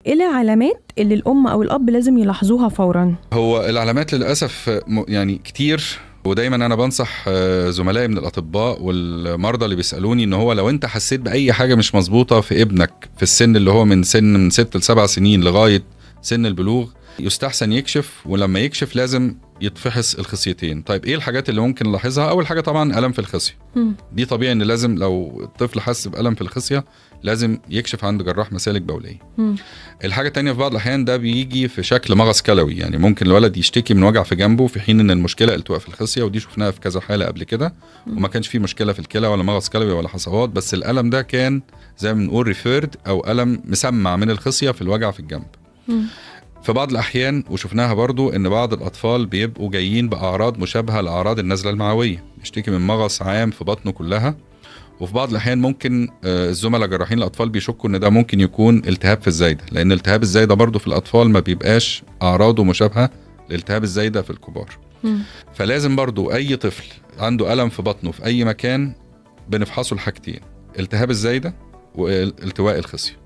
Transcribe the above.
ايه العلامات اللي الام او الاب لازم يلاحظوها فورا؟ هو العلامات للاسف يعني كتير، ودايما انا بنصح زملائي من الاطباء والمرضى اللي بيسالوني ان هو لو انت حسيت باي حاجه مش مظبوطه في ابنك في السن اللي هو من 6 ل7 سنين لغايه سن البلوغ، يستحسن يكشف، ولما يكشف لازم يتفحص الخصيتين. طيب ايه الحاجات اللي ممكن نلاحظها؟ اول حاجه طبعا الم في الخصيه، دي طبيعي ان لازم لو الطفل حس بالم في الخصيه لازم يكشف عند جراح مسالك بوليه. الحاجه التانية في بعض الاحيان ده بيجي في شكل مغص كلوي، يعني ممكن الولد يشتكي من وجع في جنبه في حين ان المشكله التواء في الخصيه، ودي شفناها في كذا حاله قبل كده، وما كانش فيه مشكله في الكلى ولا مغص كلوي ولا حصوات، بس الالم ده كان زي ما بنقول ريفيرد او الم مسمع من الخصيه في الوجع في الجنب. في بعض الأحيان وشفناها برضو إن بعض الأطفال بيبقوا جايين بأعراض مشابهة لأعراض النزلة المعوية، يشتكي من مغص عام في بطنه كلها. وفي بعض الأحيان ممكن الزملاء جراحين الأطفال بيشكوا إن ده ممكن يكون التهاب في الزايدة، لأن التهاب الزايدة برضو في الأطفال ما بيبقاش أعراضه مشابهة لالتهاب الزايدة في الكبار. فلازم برضو أي طفل عنده ألم في بطنه في أي مكان بنفحصه الحاجتين: التهاب الزايدة والتواء الخصية.